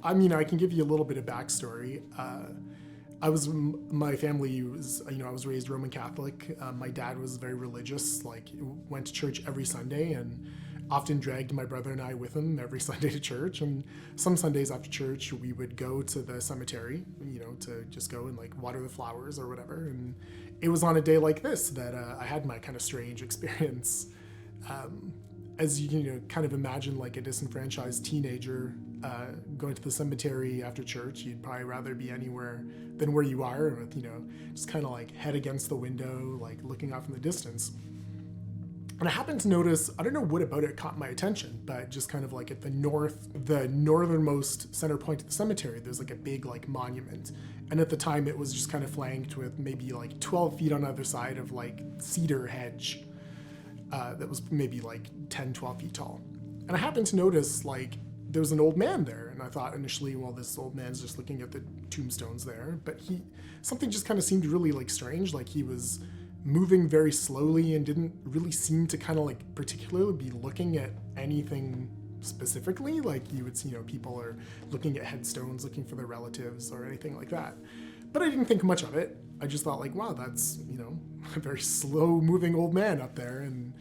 I mean, I can give you a little bit of backstory. My family was, I was raised Roman Catholic. My dad was very religious, like went to church every Sunday and often dragged my brother and I with him every Sunday to church. And some Sundays after church, we would go to the cemetery, to just go and like water the flowers or whatever. And it was on a day like this that I had my kind of strange experience. As you can kind of imagine, like a disenfranchised teenager going to the cemetery after church, you'd probably rather be anywhere than where you are, with just kind of like head against the window, like looking off in the distance. And I happened to notice, I don't know what about it caught my attention, but just kind of like at the northernmost center point of the cemetery, there's like a big like monument. And at the time it was just kind of flanked with maybe like 12 feet on either side of like cedar hedge that was maybe like 10, 12 feet tall. And I happened to notice like there was an old man there. And I thought initially, well, this old man's just looking at the tombstones there. But something just kind of seemed really like strange, like he was moving very slowly and didn't really seem to kind of like particularly be looking at anything specifically. Like you would see, people are looking at headstones, looking for their relatives or anything like that. But I didn't think much of it. I just thought like, wow, that's, a very slow moving old man up there, and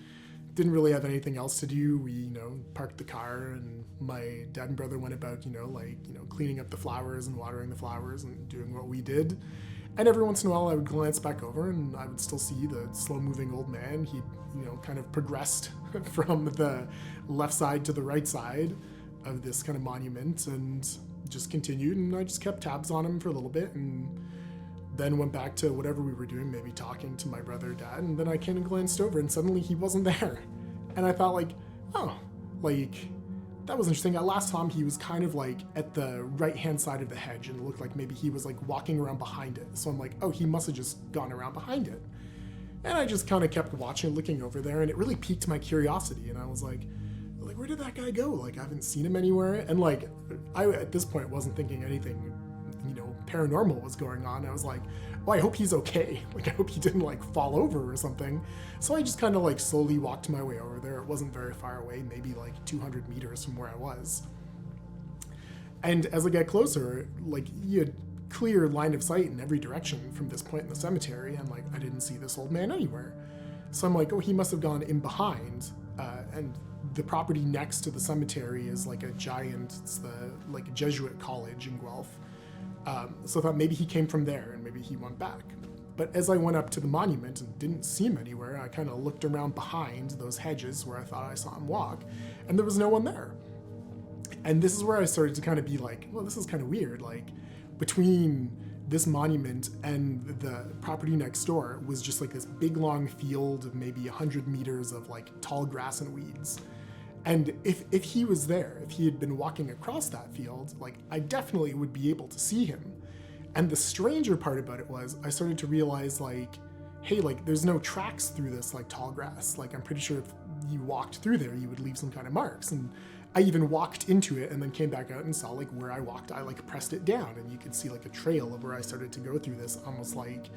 didn't really have anything else to do. We, parked the car, and my dad and brother went about, cleaning up the flowers and watering the flowers and doing what we did. And every once in a while I would glance back over and I would still see the slow moving old man. He, kind of progressed from the left side to the right side of this kind of monument and just continued. And I just kept tabs on him for a little bit and then went back to whatever we were doing, maybe talking to my brother or dad. And then I came and glanced over and suddenly he wasn't there. And I thought like, oh, like that was interesting. Last time he was kind of like at the right-hand side of the hedge and it looked like maybe he was like walking around behind it. So I'm like, oh, he must have just gone around behind it. And I just kind of kept watching, looking over there, and it really piqued my curiosity. And I was like, where did that guy go? Like, I haven't seen him anywhere. And like, I at this point wasn't thinking anything, paranormal was going on. I was like, oh, I hope he's okay. Like, I hope he didn't like fall over or something. So I just kind of like slowly walked my way over there. It wasn't very far away, maybe like 200 meters from where I was. And as I got closer, like you had clear line of sight in every direction from this point in the cemetery. And like, I didn't see this old man anywhere. So I'm like, oh, he must have gone in behind. And the property next to the cemetery is like a giant, it's the like Jesuit college in Guelph. So I thought maybe he came from there and maybe he went back. But as I went up to the monument and didn't see him anywhere, I kind of looked around behind those hedges where I thought I saw him walk, and there was no one there. And this is where I started to kind of be like, well, this is kind of weird. Like, between this monument and the property next door was just like this big long field of maybe 100 meters of like tall grass and weeds. And if he was there, if he had been walking across that field, like I definitely would be able to see him. And the stranger part about it was I started to realize like, hey, like there's no tracks through this like tall grass. Like I'm pretty sure if you walked through there, you would leave some kind of marks. And I even walked into it and then came back out and saw like where I walked, I like pressed it down and you could see like a trail of where I started to go through this almost like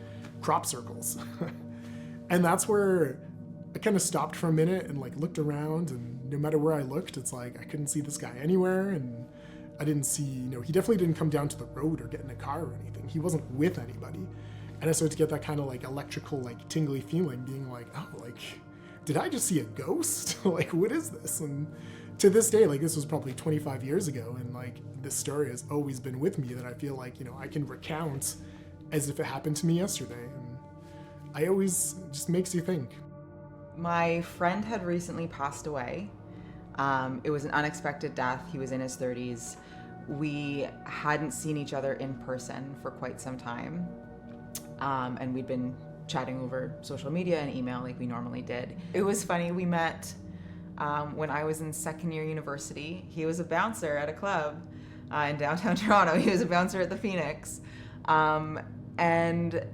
crop circles. And that's where I kind of stopped for a minute and like looked around, and no matter where I looked, it's like I couldn't see this guy anywhere, and I didn't see, he definitely didn't come down to the road or get in a car or anything. He wasn't with anybody. And I started to get that kind of like electrical, like tingly feeling, being like, oh, like, did I just see a ghost? Like, what is this? And to this day, like this was probably 25 years ago, and like this story has always been with me that I feel like, I can recount as if it happened to me yesterday. And I always, it just makes you think. My friend had recently passed away. It was an unexpected death. He was in his 30s. We hadn't seen each other in person for quite some time. And we'd been chatting over social media and email like we normally did. It was funny, we met when I was in second year university. He was a bouncer at a club in downtown Toronto. He was a bouncer at the Phoenix. And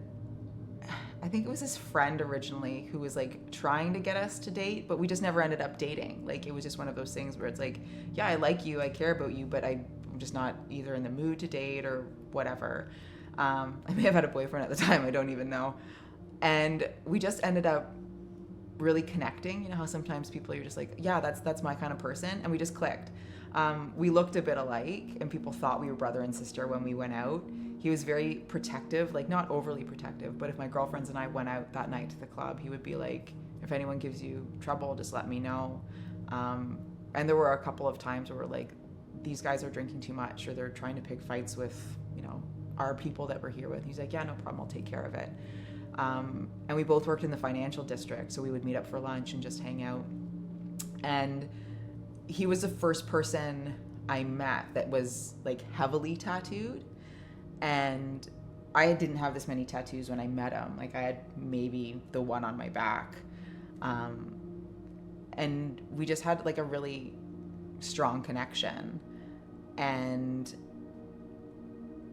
I think it was his friend originally who was like trying to get us to date, but we just never ended up dating. Like it was just one of those things where it's like, yeah, I like you, I care about you, but I'm just not either in the mood to date or whatever. I may have had a boyfriend at the time, I don't even know. And we just ended up really connecting. You know how sometimes people, you're just like, yeah, that's my kind of person, and we just clicked. We looked a bit alike, and people thought we were brother and sister when we went out. He was very protective, like not overly protective, but if my girlfriends and I went out that night to the club, he would be like, if anyone gives you trouble, just let me know. And there were a couple of times where we're like, these guys are drinking too much, or they're trying to pick fights with, our people that we're here with. He's like, yeah, no problem, I'll take care of it. And we both worked in the financial district, so we would meet up for lunch and just hang out. And he was the first person I met that was like heavily tattooed. And I didn't have this many tattoos when I met him. Like I had maybe the one on my back. And we just had like a really strong connection. And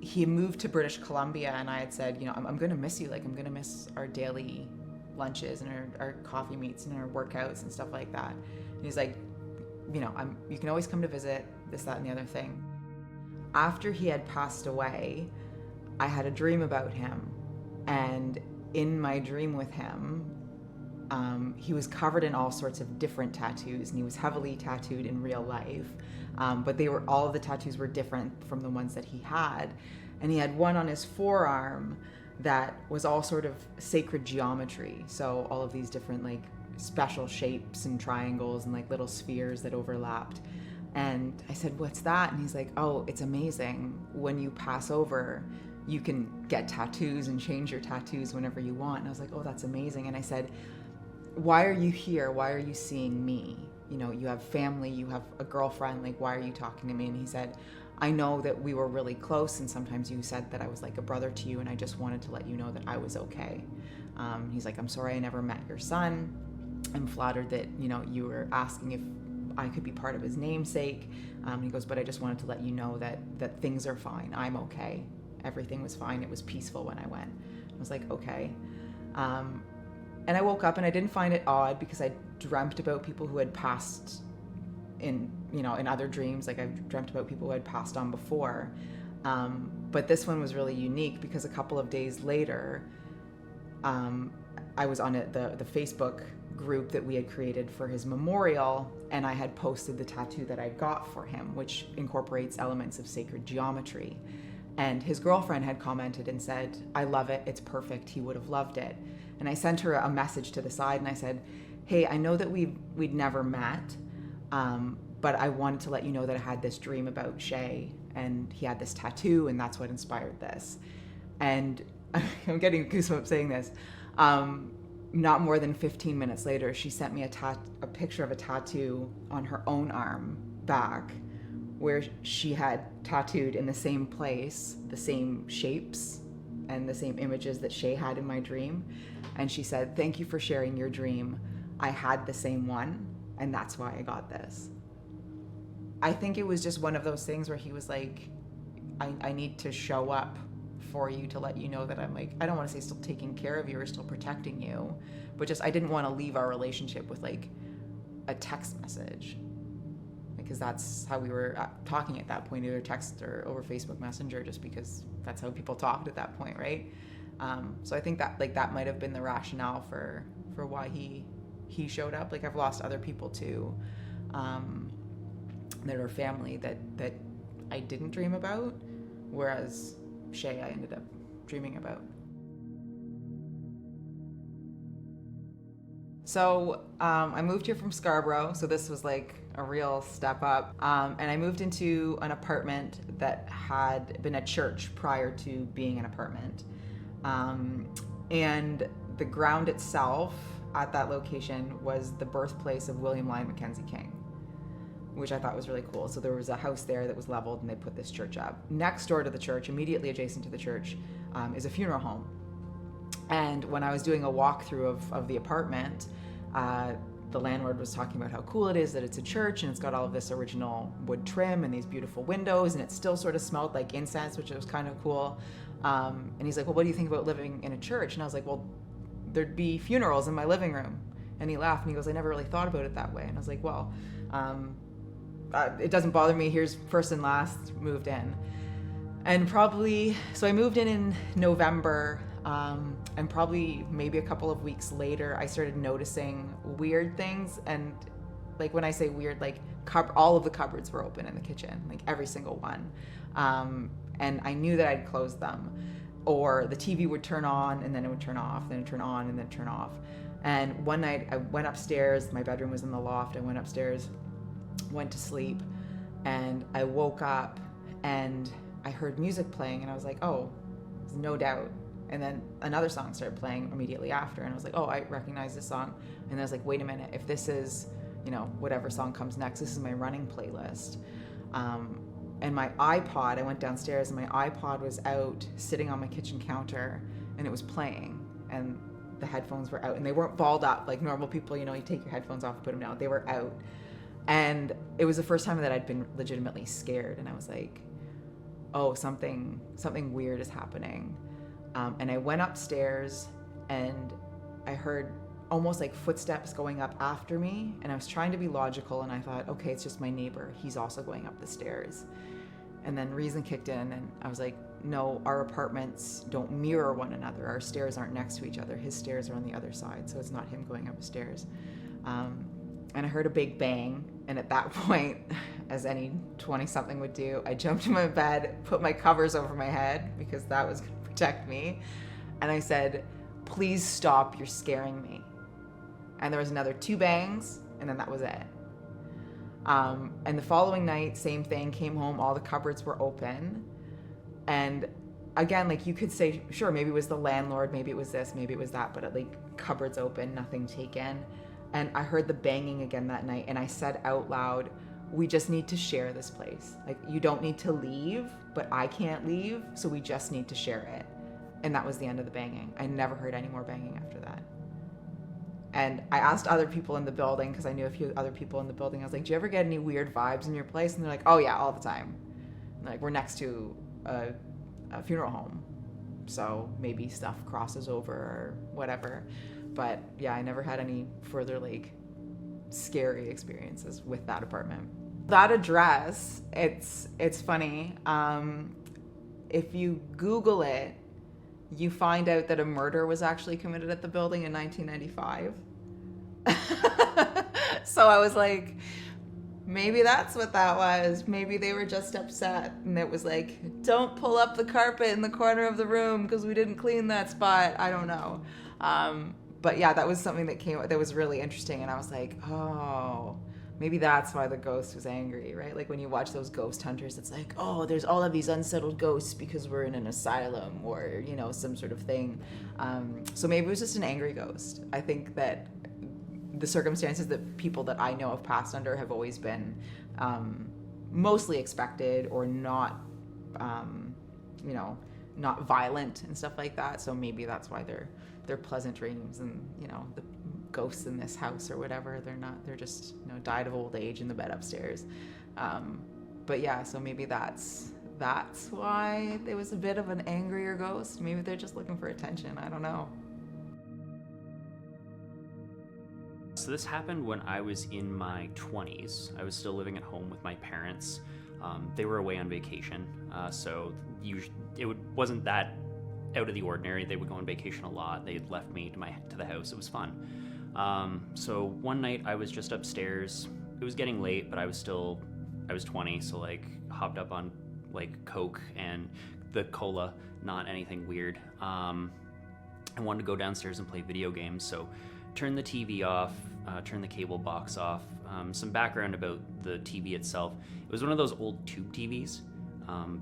he moved to British Columbia, and I had said, I'm going to miss you. Like, I'm going to miss our daily lunches and our coffee meets and our workouts and stuff like that. And he's like, you can always come to visit, this, that, and the other thing. After he had passed away, I had a dream about him. And in my dream with him, he was covered in all sorts of different tattoos, and he was heavily tattooed in real life. But all of the tattoos were different from the ones that he had. And he had one on his forearm that was all sort of sacred geometry. So all of these different like special shapes and triangles and like little spheres that overlapped. And I said, what's that? And he's like, oh, it's amazing. When you pass over, you can get tattoos and change your tattoos whenever you want. And I was like, oh, that's amazing. And I said, why are you here? Why are you seeing me? You have family, you have a girlfriend, like, why are you talking to me? And he said, I know that we were really close, and sometimes you said that I was like a brother to you, and I just wanted to let you know that I was okay. He's like, I'm sorry I never met your son. I'm flattered that, you were asking if I could be part of his namesake. He goes, but I just wanted to let you know that things are fine. I'm okay. Everything was fine. It was peaceful when I went. I was like, okay. And I woke up and I didn't find it odd because I dreamt about people who had passed in other dreams. Like I've dreamt about people who had passed on before. But this one was really unique because a couple of days later, I was on the Facebook group that we had created for his memorial, and I had posted the tattoo that I got for him, which incorporates elements of sacred geometry. And his girlfriend had commented and said, I love it, it's perfect, he would have loved it. And I sent her a message to the side and I said, hey, I know that we'd never met, but I wanted to let you know that I had this dream about Shay, and he had this tattoo, and that's what inspired this. And I'm getting goosebumps saying this. Not more than 15 minutes later, she sent me a picture of a tattoo on her own arm back, where she had tattooed in the same place, the same shapes and the same images that Shay had in my dream. And she said, thank you for sharing your dream. I had the same one, and that's why I got this. I think it was just one of those things where he was like, I need to show up for you to let you know that I'm like, I don't want to say still taking care of you or still protecting you, but just I didn't want to leave our relationship with like a text message, because that's how we were talking at that point, either text or over Facebook Messenger, just because that's how people talked at that point, right? So I think that might have been the rationale for why he showed up. Like I've lost other people too, that are family that I didn't dream about, whereas Shay I ended up dreaming about. So I moved here from Scarborough, so this was like a real step up. And I moved into an apartment that had been a church prior to being an apartment. And the ground itself at that location was the birthplace of William Lyon Mackenzie King, which I thought was really cool. So there was a house there that was leveled, and they put this church up. Next door to the church, immediately adjacent to the church, is a funeral home. And when I was doing a walkthrough of the apartment, the landlord was talking about how cool it is that it's a church and it's got all of this original wood trim and these beautiful windows, and it still sort of smelled like incense, which was kind of cool. And he's like, well, what do you think about living in a church? And I was like, well, there'd be funerals in my living room. And he laughed and he goes, I never really thought about it that way. And I was like, well, it doesn't bother me. Here's first and last, moved in. And so I moved in November, and probably maybe a couple of weeks later, I started noticing weird things. And Like when I say weird, like all of the cupboards were open in the kitchen, like every single one. And I knew that I'd closed them, or the TV would turn on and then it would turn off, then it'd turn on and then turn off. And one night I went upstairs, my bedroom was in the loft, I went upstairs, went to sleep, and I woke up and I heard music playing, and I was like, oh, there's no doubt. And then another song started playing immediately after, and I was like, oh, I recognize this song. And I was like, wait a minute, if this is, whatever song comes next, this is my running playlist. And my iPod, I went downstairs and my iPod was out sitting on my kitchen counter, and it was playing, and the headphones were out, and they weren't balled up like normal people, you take your headphones off and put them down. They were out. And it was the first time that I'd been legitimately scared, and I was like, oh, something weird is happening. And I went upstairs and I heard almost like footsteps going up after me, and I was trying to be logical, and I thought, okay, it's just my neighbor, he's also going up the stairs. And then reason kicked in, and I was like, no, our apartments don't mirror one another, our stairs aren't next to each other, his stairs are on the other side, so it's not him going up the stairs. And I heard a big bang, and at that point, as any 20-something would do, I jumped in my bed, put my covers over my head because that was going to protect me, and I said, please stop, you're scaring me. And there was another 2 bangs, and then that was it. And the following night, same thing, came home, all the cupboards were open. And again, like you could say, sure, maybe it was the landlord, maybe it was this, maybe it was that, but like cupboards open, nothing taken. And I heard the banging again that night, and I said out loud, we just need to share this place. Like, you don't need to leave, but I can't leave, so we just need to share it. And that was the end of the banging. I never heard any more banging after that. And I asked other people in the building, because I knew a few other people in the building. I was like, do you ever get any weird vibes in your place? And they're like, oh yeah, all the time. And like, we're next to a funeral home, so maybe stuff crosses over or whatever. But yeah, I never had any further like scary experiences with that apartment. That address, it's funny. If you Google it, you find out that a murder was actually committed at the building in 1995. So I was like, maybe that's what that was. Maybe they were just upset, and it was like, don't pull up the carpet in the corner of the room because we didn't clean that spot. I don't know. But yeah, that was something that was really interesting, and I was like, oh, maybe that's why the ghost was angry, right? Like when you watch those ghost hunters, it's like, oh, there's all of these unsettled ghosts because we're in an asylum or, some sort of thing. So maybe it was just an angry ghost. I think that the circumstances that people that I know have passed under have always been mostly expected or not, not violent and stuff like that. So maybe that's why they're pleasant dreams, and the ghosts in this house or whatever, they're just died of old age in the bed upstairs. But yeah, so maybe that's why it was a bit of an angrier ghost. Maybe they're just looking for attention. I don't know. So this happened when I was in my 20s. I was still living at home with my parents. They were away on vacation, so it wasn't that out of the ordinary. They would go on vacation a lot. They had left me to the house. It was fun. So one night I was just upstairs. It was getting late, but I was 20, so like hopped up on like Coke and the cola, not anything weird. I wanted to go downstairs and play video games, so turned the TV off, turned the cable box off. Some background about the TV itself. It was one of those old tube TVs.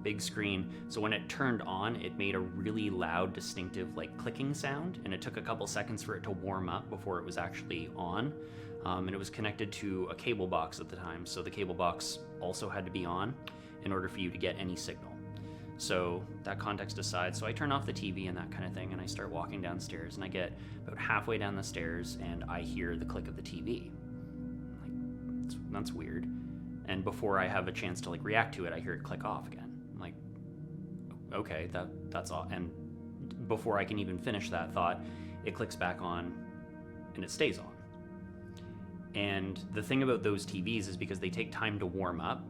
Big screen, so when it turned on, it made a really loud, distinctive like clicking sound, and it took a couple seconds for it to warm up before it was actually on. And it was connected to a cable box at the time, so the cable box also had to be on in order for you to get any signal. So that context aside, so I turn off the TV and that kind of thing, and I start walking downstairs, and I get about halfway down the stairs and I hear the click of the TV. Like, that's weird. And before I have a chance to like react to it, I hear it click off again. I'm like, okay, that's all. And before I can even finish that thought, it clicks back on and it stays on. And the thing about those TVs is because they take time to warm up,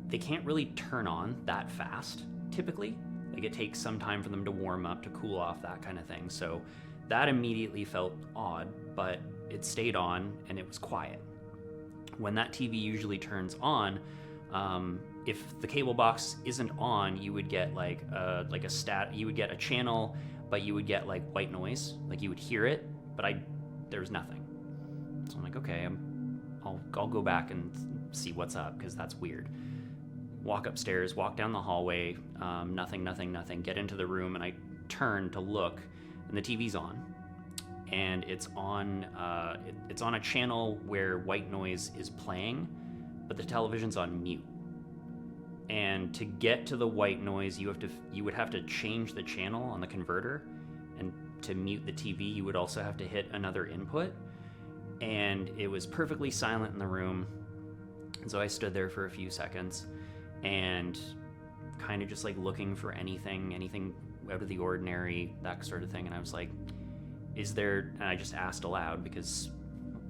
they can't really turn on that fast, typically. Like it takes some time for them to warm up, to cool off, that kind of thing. So that immediately felt odd, but it stayed on and it was quiet. When that TV usually turns on, if the cable box isn't on, you would get you would get a channel, but you would get like white noise, like you would hear it, but there was nothing. So I'm like, okay, I'll go back and see what's up, because that's weird. Walk upstairs, walk down the hallway, nothing, get into the room, and I turn to look, and the TV's on. And it's on a channel where white noise is playing, but the television's on mute. And to get to the white noise, you would have to change the channel on the converter, and to mute the TV, you would also have to hit another input. And it was perfectly silent in the room. And so I stood there for a few seconds and kind of just like looking for anything out of the ordinary, that sort of thing. And I was like, and I just asked aloud, because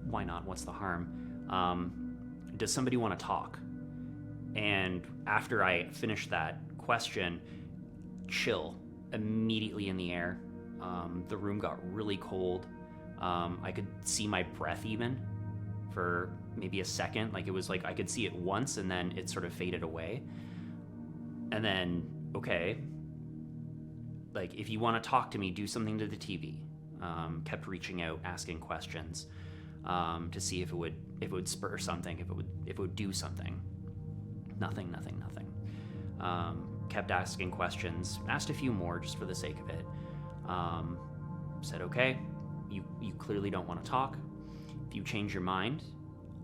why not? What's the harm? Does somebody want to talk? And after I finished that question, chill immediately in the air. The room got really cold. I could see my breath even for maybe a second. Like, it was like I could see it once, and then it sort of faded away. And then, okay, like, if you want to talk to me, do something to the TV. Kept reaching out, asking questions, to see if it would spur something, if it would do something. Nothing. Kept asking questions, asked a few more just for the sake of it. Said, okay, you clearly don't want to talk. If you change your mind,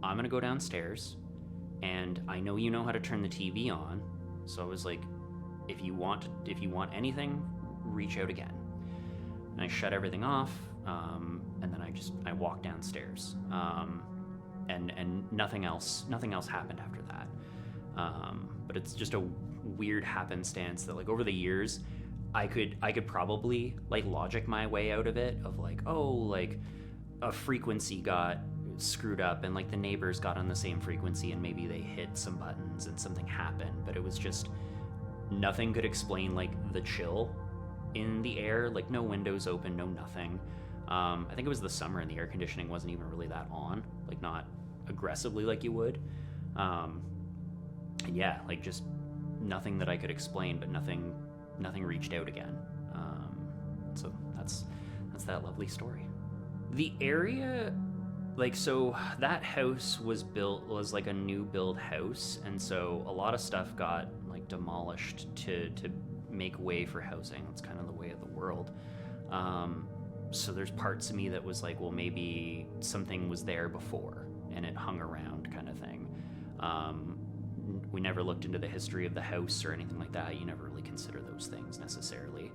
I'm gonna go downstairs, and I know you know how to turn the TV on. So I was like, if you want anything, reach out again. And I shut everything off, and then I walked downstairs, and nothing else happened after that. But it's just a weird happenstance that, like, over the years, I could probably like logic my way out of it, of like, oh, like a frequency got screwed up, and like the neighbors got on the same frequency, and maybe they hit some buttons and something happened. But it was just, nothing could explain like the chill in the air, like no windows open, no nothing. I think it was the summer, and the air conditioning wasn't even really that on, like not aggressively like you would. And yeah, like just nothing that I could explain, but nothing reached out again. So that's that lovely story. The area, like, so that house was like a new build house, and so a lot of stuff got like demolished to make way for housing. That's kind of the way of the world. So there's parts of me that was like, well, maybe something was there before and it hung around, kind of thing. We never looked into the history of the house or anything like that. You never really consider those things necessarily.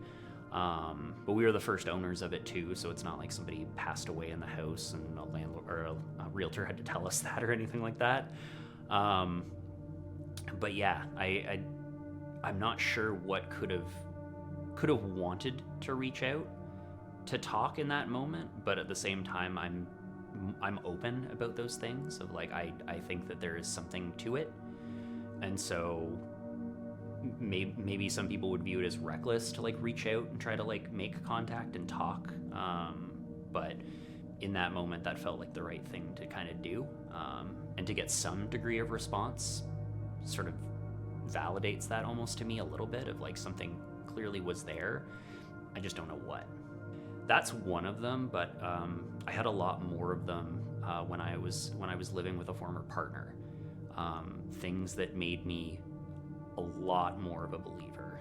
But we were the first owners of it too, so it's not like somebody passed away in the house and a landlord or a realtor had to tell us that or anything like that. But yeah, I'm not sure what could have wanted to reach out to talk in that moment, but at the same time, I'm open about those things of like, I think that there is something to it. And so maybe some people would view it as reckless to like reach out and try to like make contact and talk. But in that moment, that felt like the right thing to kind of do. And to get some degree of response sort of validates that almost to me a little bit, of like something clearly was there. I just don't know what. That's one of them, but I had a lot more of them when I was living with a former partner. Things that made me a lot more of a believer.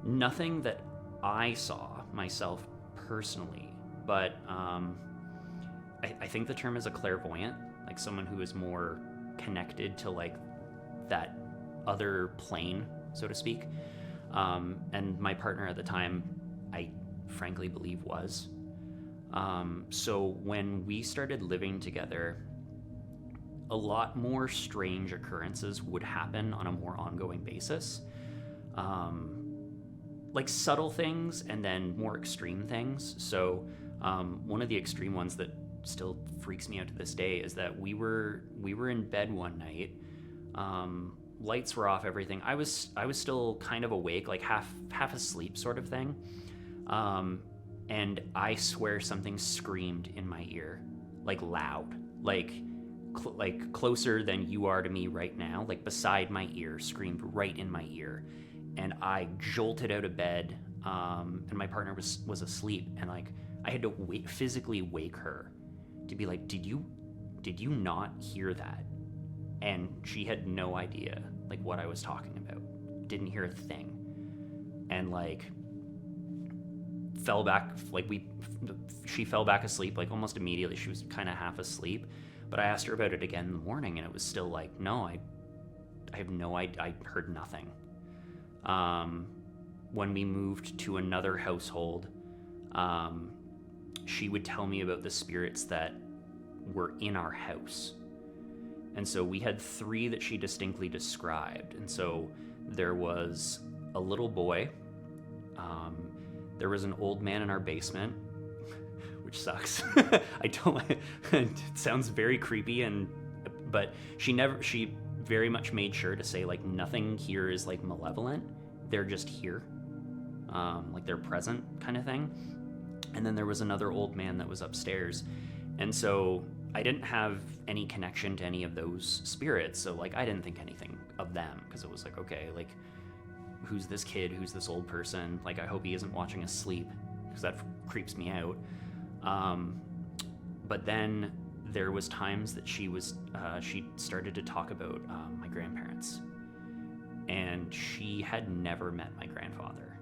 Nothing that I saw myself personally, but I think the term is a clairvoyant, like someone who is more connected to like that other plane, so to speak. And my partner at the time, I frankly believe was. So when we started living together, a lot more strange occurrences would happen on a more ongoing basis. Like subtle things and then more extreme things. So one of the extreme ones that still freaks me out to this day is that we were in bed one night. Lights were off, everything. I was still kind of awake, like half asleep sort of thing. And I swear something screamed in my ear, like loud, like closer than you are to me right now, like beside my ear, screamed right in my ear. And I jolted out of bed, and my partner was asleep, and like I had to physically wake her to be like, did you not hear that? And she had no idea like what I was talking about. Didn't hear a thing. And like fell back, she fell back asleep like almost immediately. She was kind of half asleep, but I asked her about it again in the morning, and it was still like, no, I have no idea. I heard nothing. When we moved to another household, she would tell me about the spirits that were in our house. And so we had 3 that she distinctly described. And so there was a little boy, there was an old man in our basement, which sucks. It sounds very creepy, but she very much made sure to say like nothing here is like malevolent. They're just here. Like they're present kind of thing. And then there was another old man that was upstairs. And so I didn't have any connection to any of those spirits. So like I didn't think anything of them, because it was like, okay, like who's this kid? Who's this old person? Like I hope he isn't watching us sleep, because that creeps me out. But then there was times that she started to talk about my grandparents. And she had never met my grandfather,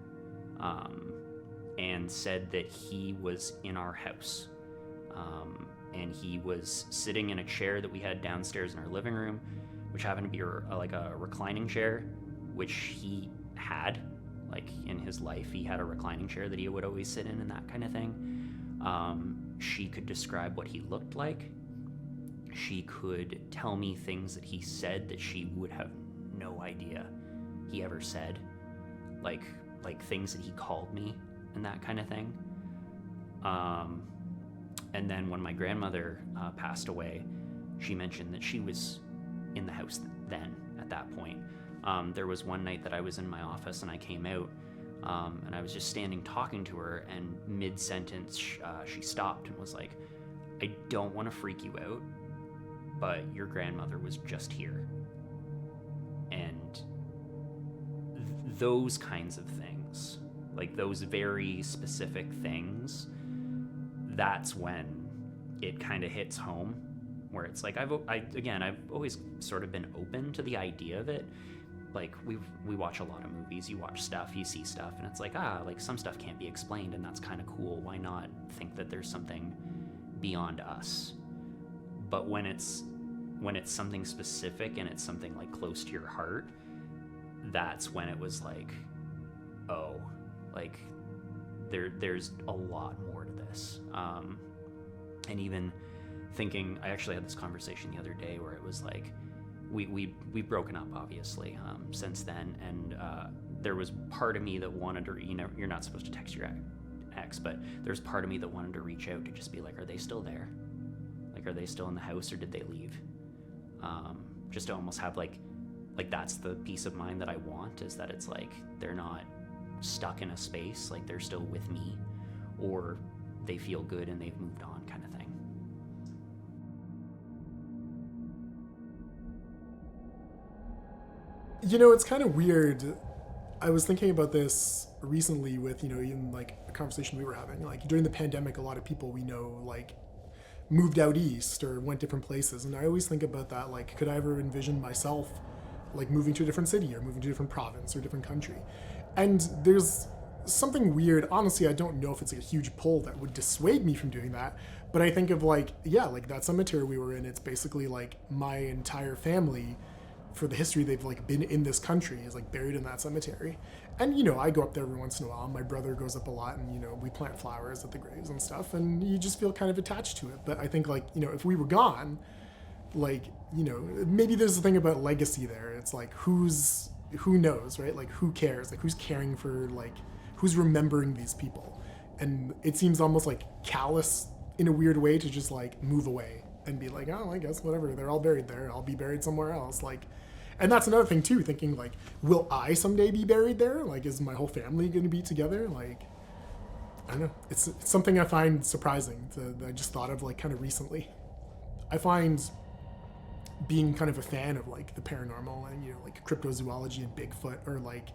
and said that he was in our house, and he was sitting in a chair that we had downstairs in our living room, which happened to be like a reclining chair, which he had, like in his life, he had a reclining chair that he would always sit in and that kind of thing. She could describe what he looked like. She could tell me things that he said that she would have no idea he ever said, like things that he called me and that kind of thing. And then when my grandmother passed away, she mentioned that she was in the house then at that point. There was one night that I was in my office and I came out, and I was just standing talking to her, and mid-sentence she stopped and was like, I don't want to freak you out, but your grandmother was just here. And those kinds of things, like those very specific things, that's when it kind of hits home, where it's like I've always sort of been open to the idea of it. Like we watch a lot of movies, you watch stuff, you see stuff, and it's like, like some stuff can't be explained, and that's kind of cool. Why not think that there's something beyond us? But when it's something specific and it's something like close to your heart, that's when it was like, oh, like there's a lot more to this. And even thinking, I actually had this conversation the other day where it was like, we've broken up obviously since then, and there was part of me that wanted to, you're not supposed to text your ex, but there's part of me that wanted to reach out to just be like, are they still there? Like, are they still in the house, or did they leave? Just to almost have like that's the peace of mind that I want, is that it's like they're not stuck in a space, like they're still with me, or they feel good and they've moved on, kind of thing. It's kind of weird. I was thinking about this recently with, even like a conversation we were having. Like during the pandemic, a lot of people we know like moved out east or went different places. And I always think about that, like, could I ever envision myself like moving to a different city or moving to a different province or a different country? And there's something weird. Honestly, I don't know if it's like a huge pull that would dissuade me from doing that. But I think of like, yeah, like that cemetery we were in, it's basically like my entire family, for the history they've like been in this country, is like buried in that cemetery. And I go up there every once in a while. My brother goes up a lot, and we plant flowers at the graves and stuff, and you just feel kind of attached to it. But I think like if we were gone, like maybe there's a thing about legacy there. It's like who knows, right? Like who cares? Like who's caring for, like who's remembering these people? And it seems almost like callous in a weird way to just like move away and be like, oh, I guess whatever, they're all buried there, I'll be buried somewhere else. Like, and that's another thing too, thinking like, will I someday be buried there? Like, is my whole family going to be together? Like, I don't know. It's something I find surprising that I just thought of like kind of recently. I find being kind of a fan of like the paranormal and, you know, like cryptozoology and Bigfoot or like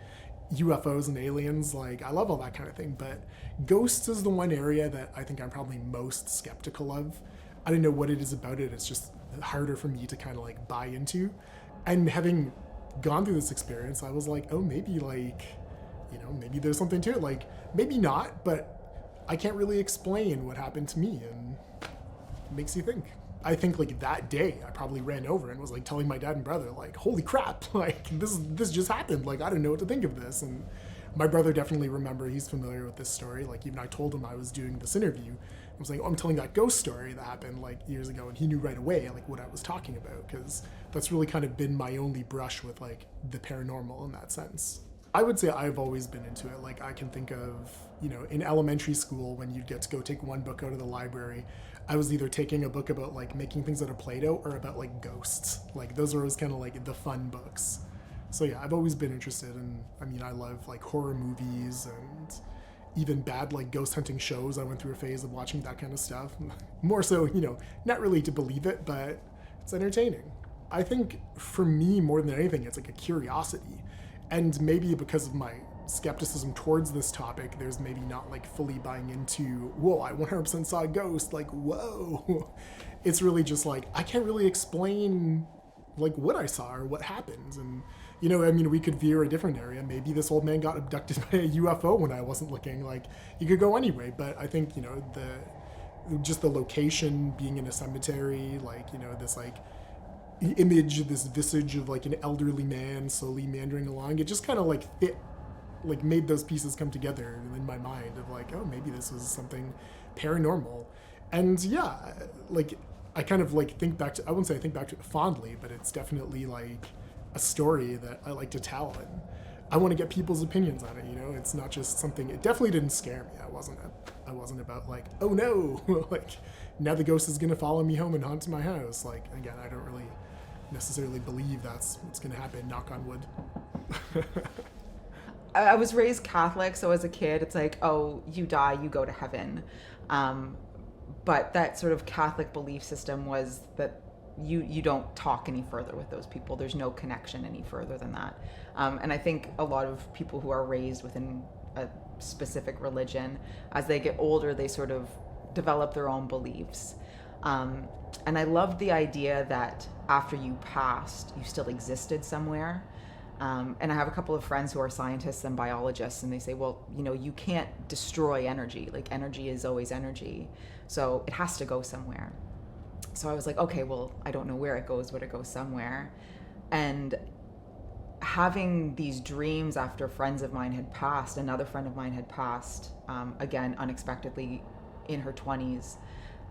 UFOs and aliens, like I love all that kind of thing, but ghosts is the one area that I think I'm probably most skeptical of. I don't know what it is about it. It's just harder for me to kind of like buy into. And having gone through this experience, I was like, oh, maybe like, you know, maybe there's something to it. Like maybe not, but I can't really explain what happened to me, and it makes you think. I think like that day I probably ran over and was like telling my dad and brother like, holy crap, like this just happened. Like I don't know what to think of this. And my brother definitely remember, he's familiar with this story. Like even I told him I was doing this interview. I was like, oh, I'm telling that ghost story that happened like years ago, and he knew right away like what I was talking about, because that's really kind of been my only brush with like the paranormal in that sense. I would say I've always been into it. Like I can think of, you know, in elementary school when you'd get to go take one book out of the library, I was either taking a book about like making things out of Play-Doh or about like ghosts. Like those were always kind of like the fun books. So yeah, I've always been interested in, I mean, I love like horror movies and even bad like ghost hunting shows. I went through a phase of watching that kind of stuff. More so, you know, not really to believe it, but it's entertaining. I think for me, more than anything, it's like a curiosity. And maybe because of my skepticism towards this topic, there's maybe not like fully buying into, whoa, I 100% saw a ghost, like, whoa. It's really just like, I can't really explain like what I saw or what happened. And, you know, I mean, we could veer a different area. Maybe this old man got abducted by a UFO when I wasn't looking. Like, you could go anyway. But I think, you know, just the location, being in a cemetery, like, you know, this like image, this visage of like an elderly man slowly meandering along, it just kind of like fit, like made those pieces come together in my mind of like, oh, maybe this was something paranormal. And yeah, like I kind of like think back to, I wouldn't say I think back to it fondly, but it's definitely like a story that I like to tell, and I want to get people's opinions on it. You know, it's not just something, it definitely didn't scare me. I wasn't about like, oh no, like now the ghost is gonna follow me home and haunt my house. Like, again, I don't really necessarily believe that's what's gonna happen, knock on wood. I was raised Catholic, so as a kid, it's like, oh, you die, you go to heaven. But that sort of Catholic belief system was that you don't talk any further with those people. There's no connection any further than that. And I think a lot of people who are raised within a specific religion, as they get older, they sort of develop their own beliefs. And I loved the idea that after you passed, you still existed somewhere. And I have a couple of friends who are scientists and biologists, and they say, well, you know, you can't destroy energy. Like, energy is always energy. So it has to go somewhere. So I was like, okay, well, I don't know where it goes, but it goes somewhere. And having these dreams after friends of mine had passed, another friend of mine had passed, again, unexpectedly in her 20s.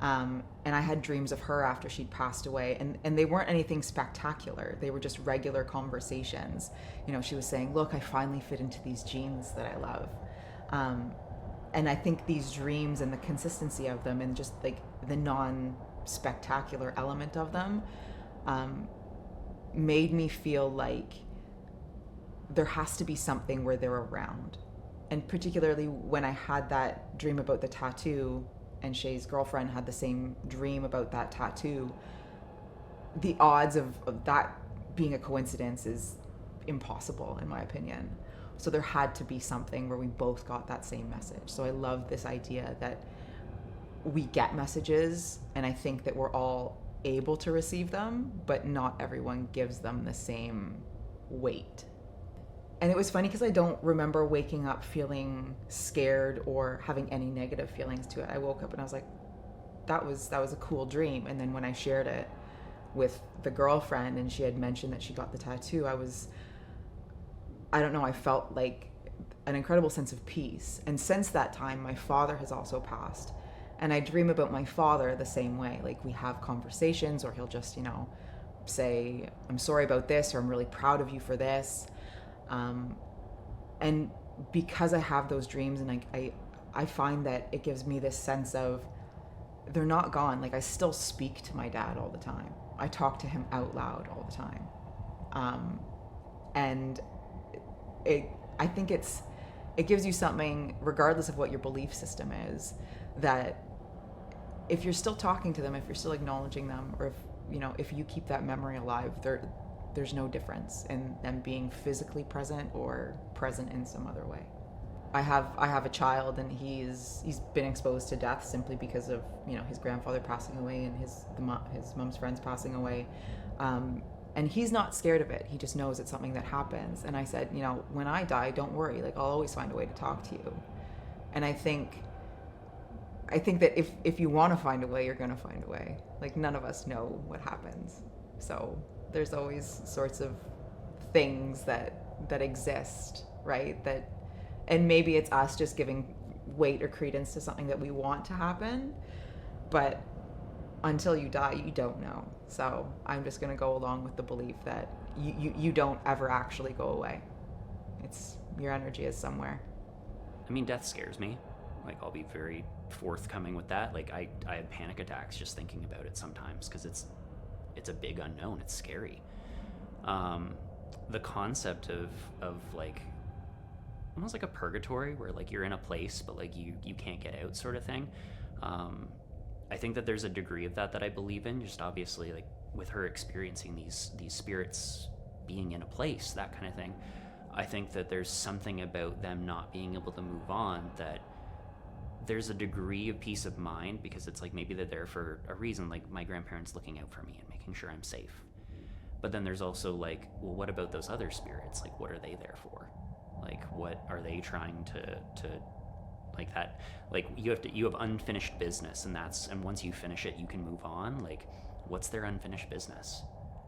And I had dreams of her after she'd passed away, and they weren't anything spectacular. They were just regular conversations. You know, she was saying, look, I finally fit into these jeans that I love. And I think these dreams and the consistency of them and just like the non-spectacular element of them made me feel like there has to be something where they're around. And particularly when I had that dream about the tattoo, and Shay's girlfriend had the same dream about that tattoo, the odds of that being a coincidence is impossible, in my opinion. So there had to be something where we both got that same message. So I love this idea that we get messages, and I think that we're all able to receive them, but not everyone gives them the same weight. And it was funny because I don't remember waking up feeling scared or having any negative feelings to it. I woke up and I was like, that was a cool dream. And then when I shared it with the girlfriend and she had mentioned that she got the tattoo, I don't know, I felt like an incredible sense of peace. And since that time, my father has also passed. And I dream about my father the same way. Like, we have conversations, or he'll just, you know, say, I'm sorry about this, or I'm really proud of you for this. And because I have those dreams, and I find that it gives me this sense of they're not gone. Like, I still speak to my dad all the time. I talk to him out loud all the time. And I think it gives you something, regardless of what your belief system is, that if you're still talking to them, if you're still acknowledging them, or if if you keep that memory alive, there's no difference in them being physically present or present in some other way. I have a child, and he's been exposed to death simply because of his grandfather passing away and his mom's friends passing away, and he's not scared of it. He just knows it's something that happens. And I said, when I die, don't worry. Like, I'll always find a way to talk to you. And I think that if you want to find a way, you're going to find a way. Like, none of us know what happens, so there's always sorts of things that exist, right? And maybe it's us just giving weight or credence to something that we want to happen, but until you die, you don't know. So I'm just going to go along with the belief that you don't ever actually go away. It's your energy is somewhere. I mean, death scares me. Like, I'll be very forthcoming with that. Like, I have panic attacks just thinking about it sometimes, because it's a big unknown. It's scary. The concept of like almost like a purgatory, where like you're in a place but like you can't get out, sort of thing. I think that there's a degree of that I believe in, just obviously like with her experiencing these spirits being in a place, that kind of thing. I think that there's something about them not being able to move on, that there's a degree of peace of mind, because it's like maybe they're there for a reason, like my grandparents looking out for me and making sure I'm safe. But then there's also like, well, what about those other spirits? Like, what are they there for? Like, what are they trying to like that? Like, you have unfinished business, and once you finish it, you can move on. Like, what's their unfinished business?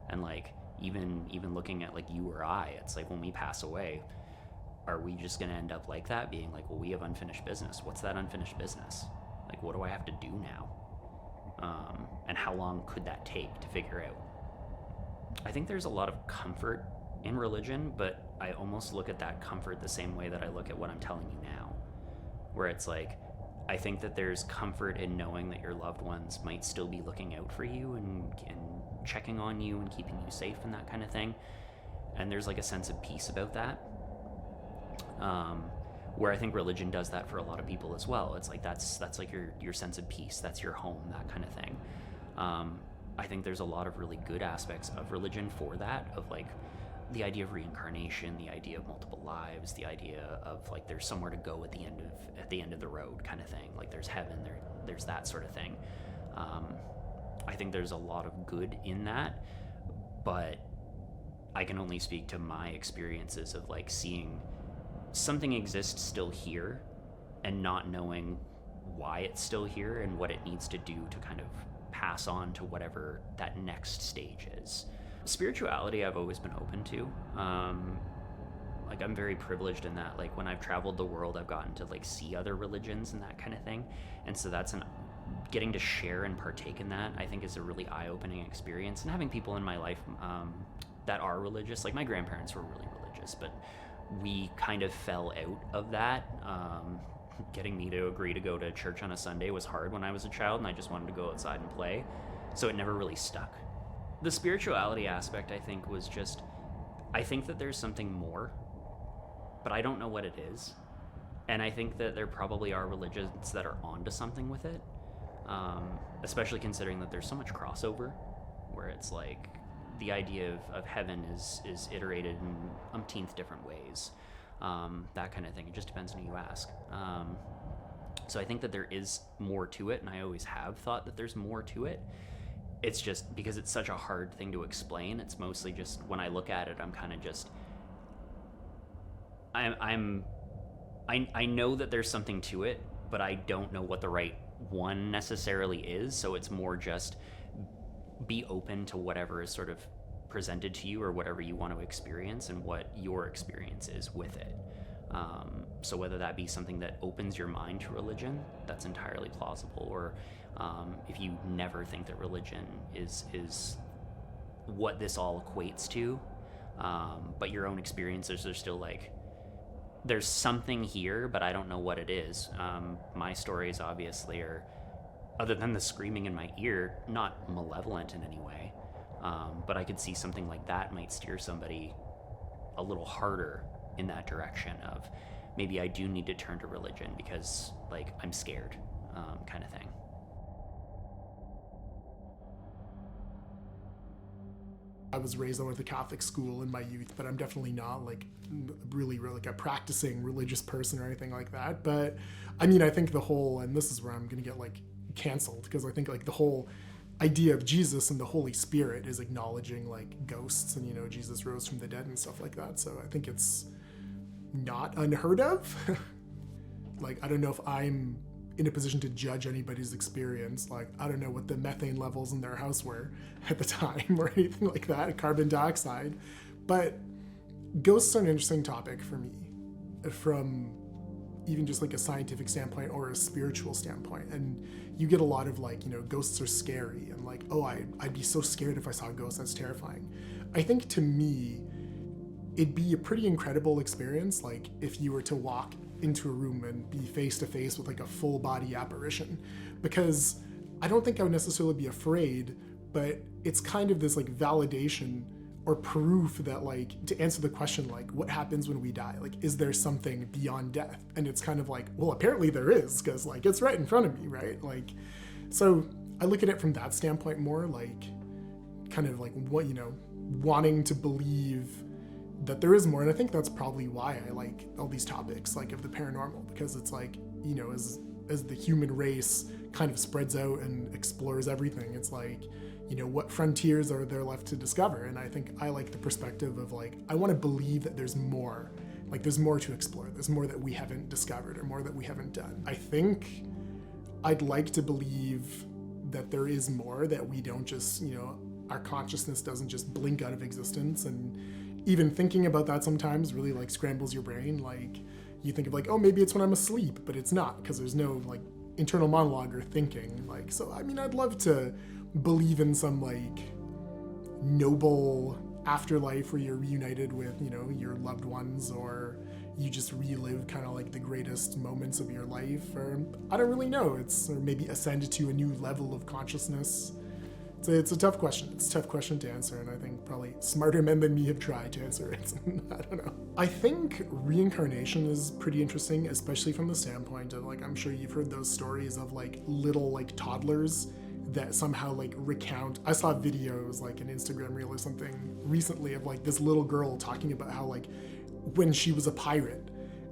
And like, even looking at like you or I, it's like when we pass away, are we just going to end up like that, being like, well, we have unfinished business. What's that unfinished business? Like, what do I have to do now? And how long could that take to figure out? I think there's a lot of comfort in religion, but I almost look at that comfort the same way that I look at what I'm telling you now, where it's like, I think that there's comfort in knowing that your loved ones might still be looking out for you and checking on you and keeping you safe and that kind of thing. And there's like a sense of peace about that. Where I think religion does that for a lot of people as well. It's like that's like your sense of peace, that's your home, that kind of thing. I think there's a lot of really good aspects of religion for that, of like the idea of reincarnation, the idea of multiple lives, the idea of like there's somewhere to go at the end of the road kind of thing. Like there's heaven, there's that sort of thing. I think there's a lot of good in that, but I can only speak to my experiences of like seeing something exist still here and not knowing why it's still here and what it needs to do to kind of pass on to whatever that next stage is. Spirituality I've always been open to. Like, I'm very privileged in that, like, when I've traveled the world, I've gotten to like see other religions and that kind of thing, and so getting to share and partake in that, I think, is a really eye-opening experience. And having people in my life that are religious, like my grandparents were really religious, but we kind of fell out of that. Getting me to agree to go to church on a Sunday was hard when I was a child, and I just wanted to go outside and play, so it never really stuck. The spirituality aspect, I think, was just, I think that there's something more, but I don't know what it is. And I think that there probably are religions that are onto something with it, especially considering that there's so much crossover, where it's like the idea of heaven is iterated in umpteenth different ways, that kind of thing. It just depends on who you ask. So I think that there is more to it, and I always have thought that there's more to it. It's just because it's such a hard thing to explain. It's mostly just, when I look at it, I'm kind of just, I know that there's something to it, but I don't know what the right one necessarily is. So it's more just be open to whatever is sort of presented to you, or whatever you want to experience, and what your experience is with it. So whether that be something that opens your mind to religion, that's entirely plausible, or if you never think that religion is what this all equates to, but your own experiences are still like, there's something here, but I don't know what it is. My stories obviously are, other than the screaming in my ear, not malevolent in any way, but I could see something like that might steer somebody a little harder in that direction of, maybe I do need to turn to religion because like I'm scared, kind of thing. I was raised on with a Catholic school in my youth, but I'm definitely not like really like a practicing religious person or anything like that. But I mean, I think the whole, and this is where I'm gonna get like canceled, because I think like the whole idea of Jesus and the Holy Spirit is acknowledging like ghosts and, you know, Jesus rose from the dead and stuff like that. So I think it's not unheard of. Like, I don't know if I'm in a position to judge anybody's experience. Like, I don't know what the methane levels in their house were at the time or anything like that, carbon dioxide. But ghosts are an interesting topic for me from even just like a scientific standpoint or a spiritual standpoint. And you get a lot of like, you know, ghosts are scary and like, oh, I'd be so scared if I saw a ghost, that's terrifying. I think to me, it'd be a pretty incredible experience, like if you were to walk into a room and be face to face with like a full body apparition, because I don't think I would necessarily be afraid, but it's kind of this like validation or proof that, like, to answer the question, like, what happens when we die? Like, is there something beyond death? And it's kind of like, well, apparently there is, because like it's right in front of me, right? Like, so I look at it from that standpoint more, like kind of like what, you know, wanting to believe that there is more. And I think that's probably why I like all these topics like of the paranormal, because it's like, you know, as the human race kind of spreads out and explores everything, it's like, you know, what frontiers are there left to discover? And I think I like the perspective of like, I want to believe that there's more, like there's more to explore, there's more that we haven't discovered or more that we haven't done. I think I'd like to believe that there is more, that we don't just, you know, our consciousness doesn't just blink out of existence. And even thinking about that sometimes really like scrambles your brain. Like you think of like, oh, maybe it's when I'm asleep, but it's not, because there's no like internal monologue or thinking. Like, so I mean, I'd love to believe in some like noble afterlife where you're reunited with, you know, your loved ones, or you just relive kind of like the greatest moments of your life, or I don't really know, or maybe ascend to a new level of consciousness. It's a tough question. It's a tough question to answer, and I think probably smarter men than me have tried to answer it. I don't know. I think reincarnation is pretty interesting, especially from the standpoint of like, I'm sure you've heard those stories of like little like toddlers that somehow like recount. I saw videos like an Instagram reel or something recently of like this little girl talking about how like when she was a pirate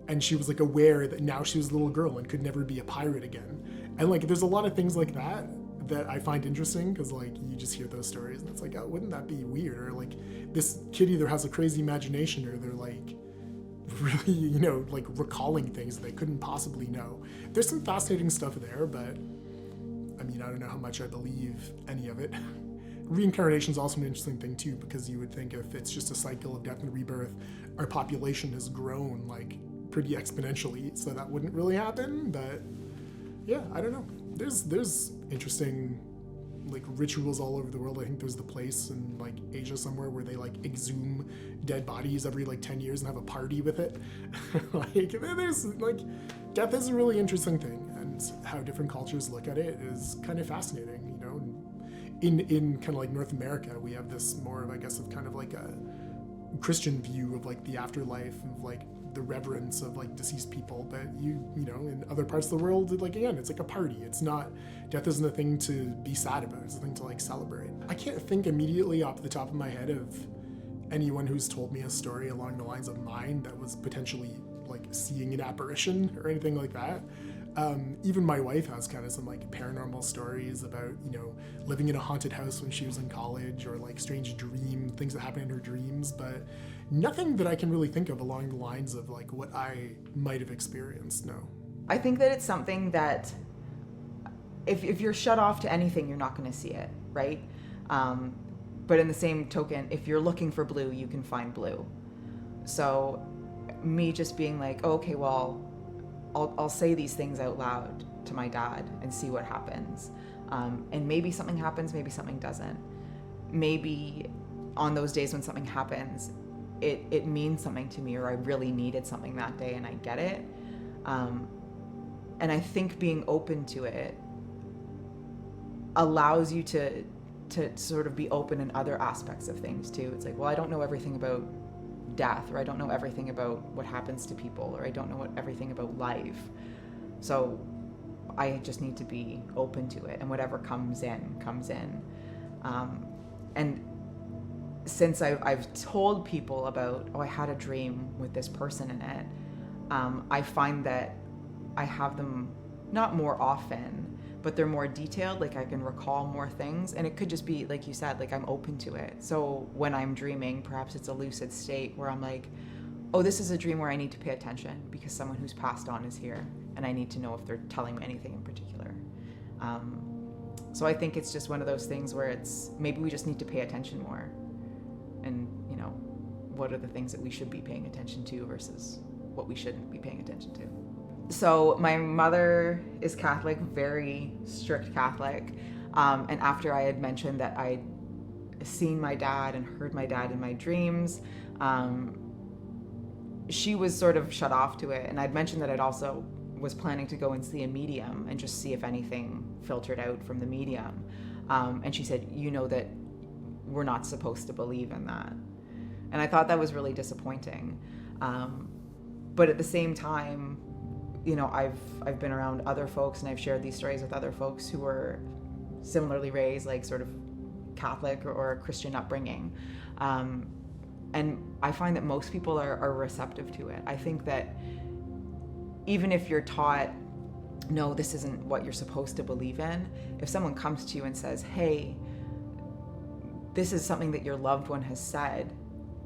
and she was like aware that now she was a little girl and could never be a pirate again. And like there's a lot of things like that I find interesting, because like you just hear those stories and it's like, oh, wouldn't that be weird? Or like this kid either has a crazy imagination or they're like really, you know, like recalling things they couldn't possibly know. There's some fascinating stuff there, but I mean, I don't know how much I believe any of it. Reincarnation is also an interesting thing too, because you would think if it's just a cycle of death and rebirth, our population has grown like pretty exponentially, so that wouldn't really happen. But yeah, I don't know. There's interesting like rituals all over the world. I think there's the place in like Asia somewhere where they like exhume dead bodies every like 10 years and have a party with it. Like there's like, death is a really interesting thing, and how different cultures look at it is kind of fascinating, you know. In kind of like North America, we have this more of, I guess, of kind of like a Christian view of like the afterlife, of like the reverence of like deceased people. But you know, in other parts of the world, like again, it's like a party. It's not, death isn't a thing to be sad about, it's a thing to like celebrate. I can't think immediately off the top of my head of anyone who's told me a story along the lines of mine that was potentially like seeing an apparition or anything like that. Even my wife has kind of some like paranormal stories about, you know, living in a haunted house when she was in college, or like strange things that happen in her dreams, but nothing that I can really think of along the lines of like what I might have experienced. No. I think that it's something that if you're shut off to anything, you're not going to see it, right? But in the same token, if you're looking for blue, you can find blue. So me just being like, oh, okay, well, I'll say these things out loud to my dad and see what happens. And maybe something happens, maybe something doesn't. Maybe on those days when something happens, it means something to me, or I really needed something that day and I get it. And I think being open to it allows you to sort of be open in other aspects of things too. It's like, well, I don't know everything about death, or I don't know everything about what happens to people, or I don't know everything about life. So I just need to be open to it, and whatever comes in. And since I've told people about, oh, I had a dream with this person in it, I find that I have them not more often, but they're more detailed. Like I can recall more things, and it could just be like you said, like I'm open to it. So when I'm dreaming, perhaps it's a lucid state where I'm like, oh, this is a dream where I need to pay attention because someone who's passed on is here, and I need to know if they're telling me anything in particular. So I think it's just one of those things where it's maybe we just need to pay attention more, and you know, what are the things that we should be paying attention to versus what we shouldn't be paying attention to. So my mother is Catholic, very strict Catholic, and after I had mentioned that I'd seen my dad and heard my dad in my dreams, she was sort of shut off to it. And I'd mentioned that I'd also was planning to go and see a medium and just see if anything filtered out from the medium. And she said, you know that we're not supposed to believe in that. And I thought that was really disappointing. But at the same time, you know, I've been around other folks and I've shared these stories with other folks who were similarly raised, like sort of Catholic or Christian upbringing. And I find that most people are receptive to it. I think that even if you're taught, no, this isn't what you're supposed to believe in, if someone comes to you and says, hey, this is something that your loved one has said,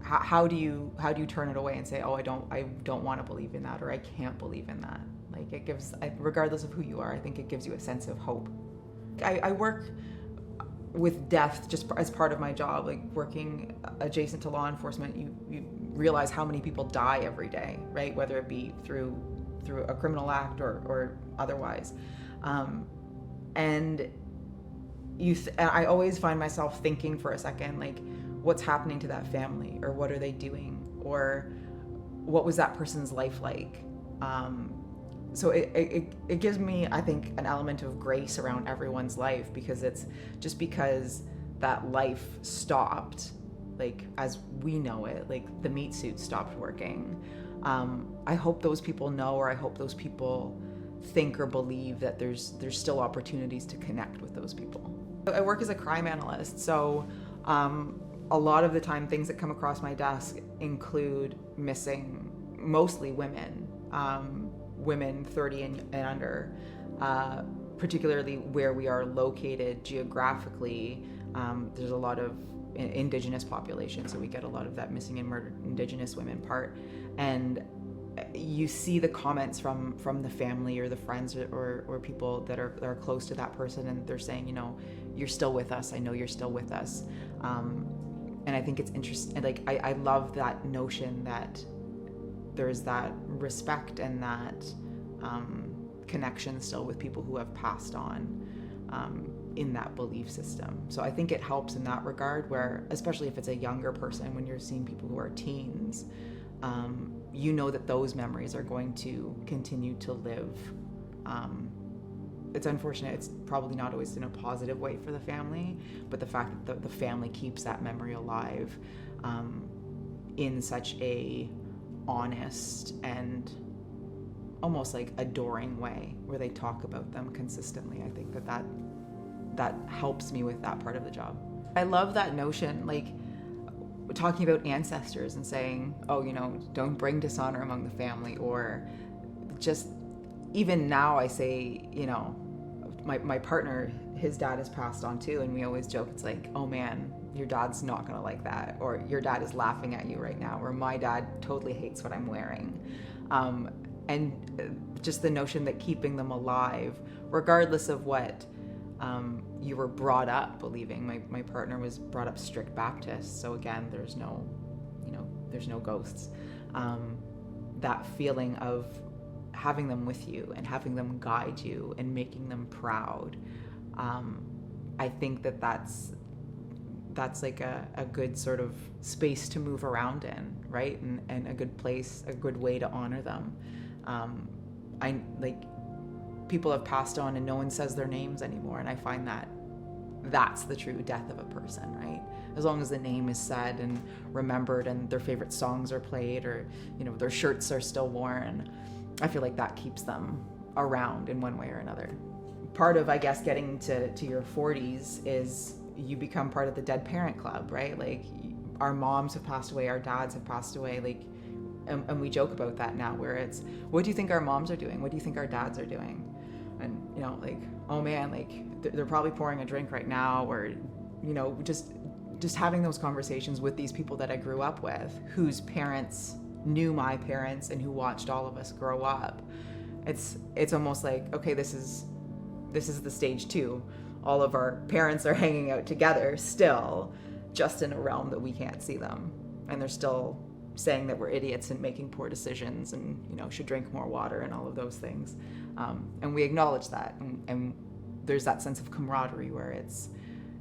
how do you turn it away and say, oh, I don't want to believe in that, or I can't believe in that? Like it gives, regardless of who you are, I think it gives you a sense of hope. I work with death just as part of my job, like working adjacent to law enforcement. You realize how many people die every day, right? Whether it be through a criminal act or otherwise. And I always find myself thinking for a second, like, what's happening to that family, or what are they doing, or what was that person's life like? So it gives me, I think, an element of grace around everyone's life, because it's just because that life stopped, like as we know it, like the meat suit stopped working. I hope those people know, or I hope those people think or believe that there's still opportunities to connect with those people. I work as a crime analyst, so a lot of the time things that come across my desk include missing, mostly women, women 30 and under, particularly where we are located geographically. There's a lot of indigenous population, so we get a lot of that missing and murdered indigenous women part. And you see the comments from the family or the friends or people that are close to that person, and they're saying, you know, you're still with us. I know you're still with us. And I think it's interesting. Like, I love that notion that there's that respect and that connection still with people who have passed on in that belief system. So I think it helps in that regard, where, especially if it's a younger person, when you're seeing people who are teens, you know that those memories are going to continue to live. It's unfortunate. It's probably not always in a positive way for the family, but the fact that the family keeps that memory alive in such a honest and almost like adoring way, where they talk about them consistently, I think that helps me with that part of the job. I love that notion, like talking about ancestors and saying, oh, you know, don't bring dishonor among the family, or just even now I say, you know, my partner, his dad has passed on too, and we always joke, it's like, oh man, your dad's not gonna like that, or your dad is laughing at you right now, or my dad totally hates what I'm wearing. And just the notion that keeping them alive, regardless of what you were brought up believing. My partner was brought up strict Baptist, so again, there's no ghosts. That feeling of having them with you and having them guide you and making them proud, I think that's like a good sort of space to move around in, right? And a good place, a good way to honor them. I like, people have passed on and no one says their names anymore, and I find that that's the true death of a person, right? As long as the name is said and remembered and their favorite songs are played, or, you know, their shirts are still worn, I feel like that keeps them around in one way or another. Part of, I guess, getting to your 40s is you become part of the dead parent club, right? Like, our moms have passed away, our dads have passed away, like, and we joke about that now, where it's, what do you think our moms are doing? What do you think our dads are doing? And, you know, like, oh man, like, they're probably pouring a drink right now, or, you know, just having those conversations with these people that I grew up with, whose parents knew my parents and who watched all of us grow up. It's almost like, okay, this is the stage 2. All of our parents are hanging out together still, just in a realm that we can't see them. And they're still saying that we're idiots and making poor decisions and, you know, should drink more water and all of those things. And we acknowledge that. And there's that sense of camaraderie where it's,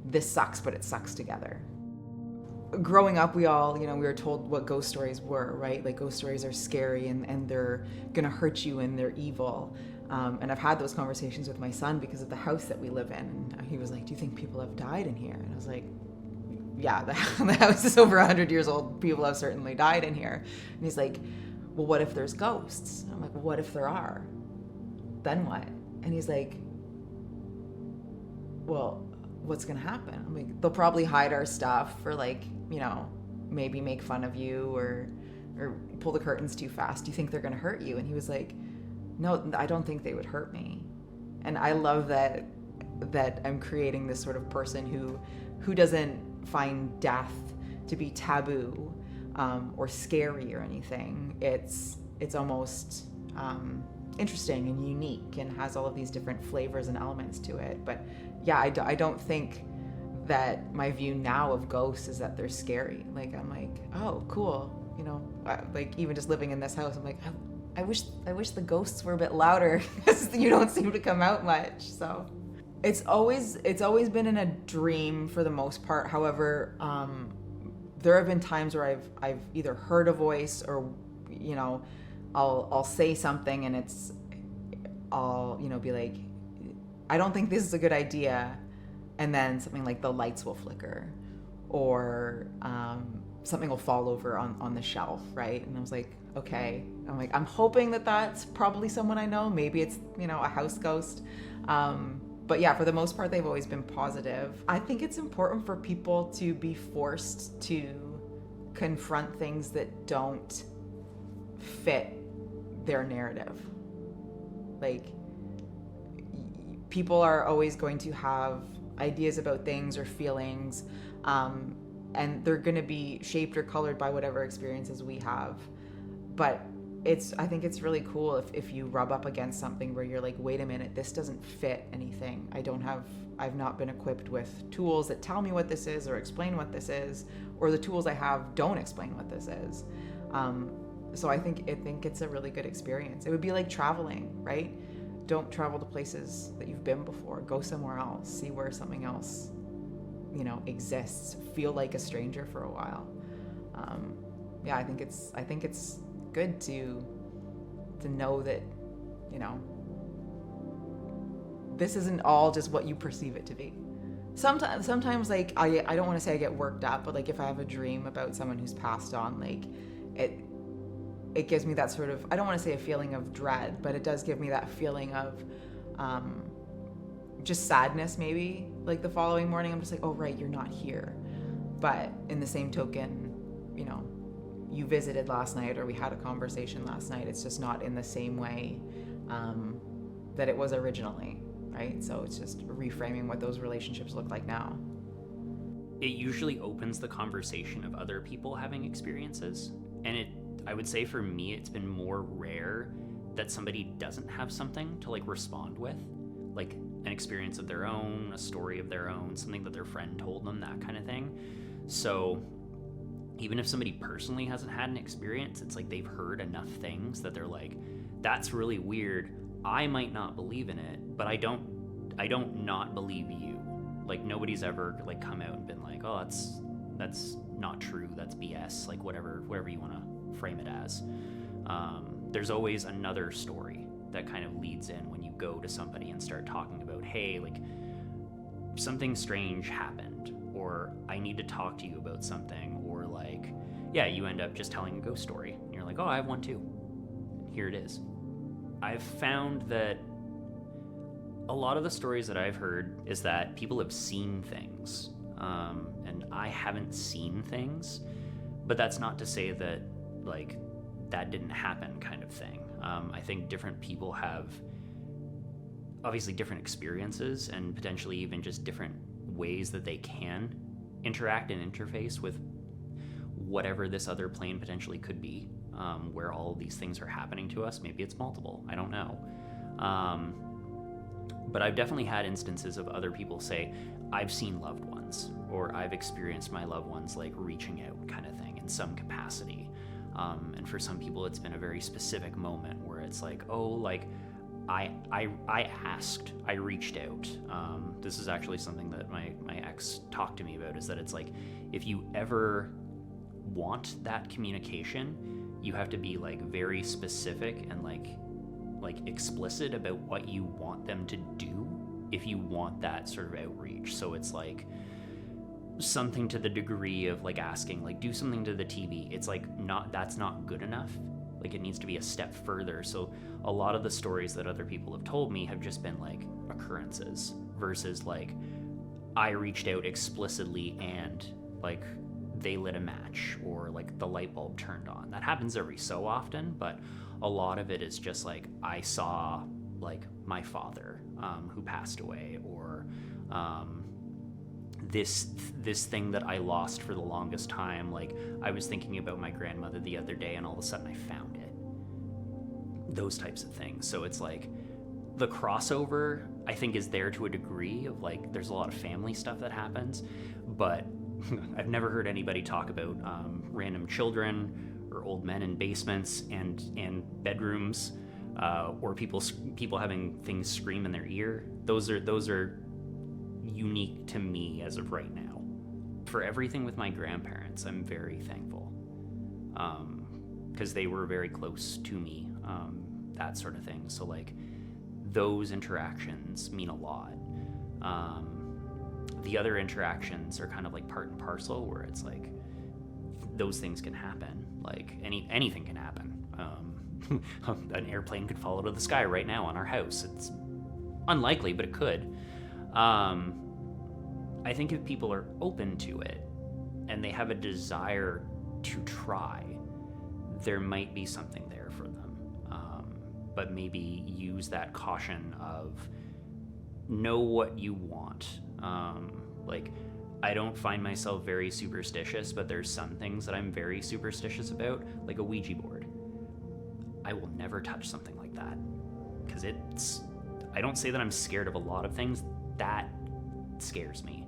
this sucks, but it sucks together. Growing up, we all, you know, we were told what ghost stories were, right? Like, ghost stories are scary and they're gonna hurt you and they're evil. And I've had those conversations with my son because of the house that we live in. And he was like, do you think people have died in here? And I was like, yeah, the house is over 100 years old. People have certainly died in here. And he's like, well, what if there's ghosts? And I'm like, well, what if there are? Then what? And he's like, well, what's gonna happen? I'm like, they'll probably hide our stuff, or, like, you know, maybe make fun of you or pull the curtains too fast. Do you think they're gonna hurt you? And he was like, no, I don't think they would hurt me. And I love that I'm creating this sort of person who doesn't find death to be taboo or scary or anything. It's almost interesting and unique and has all of these different flavors and elements to it. But yeah, I don't think that my view now of ghosts is that they're scary. Like, I'm like, oh, cool. You know, like, even just living in this house, I'm like, I wish the ghosts were a bit louder because you don't seem to come out much. So it's always been in a dream for the most part. However, there have been times where I've either heard a voice or, you know, I'll say something and I'll, you know, be like, I don't think this is a good idea. And then something like the lights will flicker, or something will fall over on the shelf, right? And I was like, okay. I'm like, I'm hoping that that's probably someone I know. Maybe it's, you know, a house ghost. But yeah, for the most part, they've always been positive. I think it's important for people to be forced to confront things that don't fit their narrative. Like, people are always going to have ideas about things or feelings, and they're going to be shaped or colored by whatever experiences we have. But I think it's really cool if you rub up against something where you're like, wait a minute, this doesn't fit anything. I've not been equipped with tools that tell me what this is or explain what this is, or the tools I have don't explain what this is. So I think it's a really good experience. It would be like traveling, right? Don't travel to places that you've been before. Go somewhere else. See where something else, you know, exists. Feel like a stranger for a while. Yeah, I think it's good to know that, you know, this isn't all just what you perceive it to be. Sometimes like I don't want to say I get worked up, but like if I have a dream about someone who's passed on, like it gives me that sort of, I don't want to say a feeling of dread, but it does give me that feeling of just sadness maybe. Like the following morning, I'm just like, oh right, you're not here. But in the same token, you know, you visited last night or we had a conversation last night. It's just not in the same way that it was originally, right? So it's just reframing what those relationships look like now. It usually opens the conversation of other people having experiences. And I would say for me, it's been more rare that somebody doesn't have something to like respond with, like an experience of their own, a story of their own, something that their friend told them, that kind of thing. So even if somebody personally hasn't had an experience, it's like they've heard enough things that they're like, that's really weird. I might not believe in it, but I don't not believe you. Like nobody's ever like come out and been like, oh, that's not true. That's BS. Like whatever you want to frame it as. There's always another story that kind of leads in when you go to somebody and start talking about, hey, like something strange happened, or I need to talk to you about something, or like, yeah, you end up just telling a ghost story. And you're like, oh, I have one too. Here it is. I've found that a lot of the stories that I've heard is that people have seen things. and I haven't seen things, but that's not to say that like that didn't happen, kind of thing. I think different people have obviously different experiences and potentially even just different ways that they can interact and interface with whatever this other plane potentially could be, where all of these things are happening to us. Maybe it's multiple, I don't know. But I've definitely had instances of other people say, I've seen loved ones, or I've experienced my loved ones like reaching out, kind of thing, in some capacity. And for some people, it's been a very specific moment where it's like, oh, like I asked, I reached out. This is actually something that my ex talked to me about, is that it's like, if you ever want that communication, you have to be like very specific and like explicit about what you want them to do if you want that sort of outreach. So it's like something to the degree of like asking, like, do something to the TV. It's like, that's not good enough. Like, it needs to be a step further. So a lot of the stories that other people have told me have just been like occurrences versus like I reached out explicitly and like they lit a match or like the light bulb turned on. That happens every so often, but a lot of it is just like I saw like my father who passed away, or this thing that I lost for the longest time. Like, I was thinking about my grandmother the other day and all of a sudden I found it. Those types of things. So it's like the crossover, I think, is there to a degree of like, there's a lot of family stuff that happens, but I've never heard anybody talk about random children or old men in basements and bedrooms, or people having things scream in their ear. Those are unique to me as of right now. For everything with my grandparents, I'm very thankful, because they were very close to me, that sort of thing. So like those interactions mean a lot. The other interactions are kind of like part and parcel, where it's like those things can happen. Like anything can happen. An airplane could fall out of the sky right now on our house. It's unlikely, but it could. I think if people are open to it and they have a desire to try, there might be something there for them. But maybe use that caution of know what you want. Like, I don't find myself very superstitious, but there's some things that I'm very superstitious about, like a Ouija board. I will never touch something like that, because I don't say that I'm scared of a lot of things. That scares me.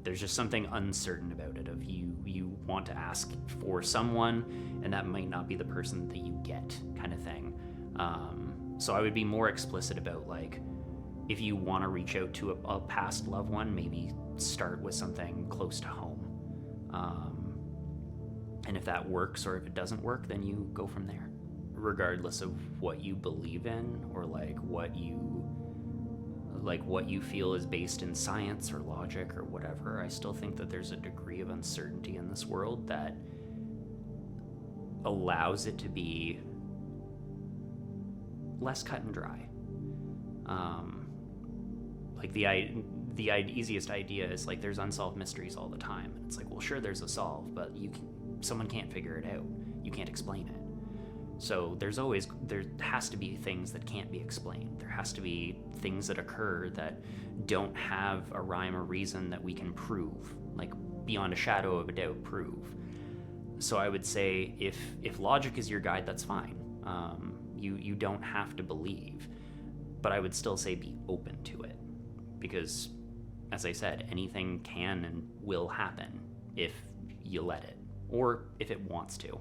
There's just something uncertain about it, of you want to ask for someone and that might not be the person that you get, kind of thing. So I would be more explicit about, like, if you want to reach out to a past loved one, maybe start with something close to home. And if that works, or if it doesn't work, then you go from there. Regardless of what you believe in, or like what you feel is based in science or logic or whatever, I still think that there's a degree of uncertainty in this world that allows it to be less cut and dry. Like the easiest idea is like, there's unsolved mysteries all the time. It's like, well, sure, there's a solve, but someone can't figure it out. You can't explain it. So there has to be things that can't be explained. There has to be things that occur that don't have a rhyme or reason that we can prove, like beyond a shadow of a doubt prove. So I would say if logic is your guide, that's fine. You don't have to believe, but I would still say be open to it, because, as I said, anything can and will happen if you let it, or if it wants to.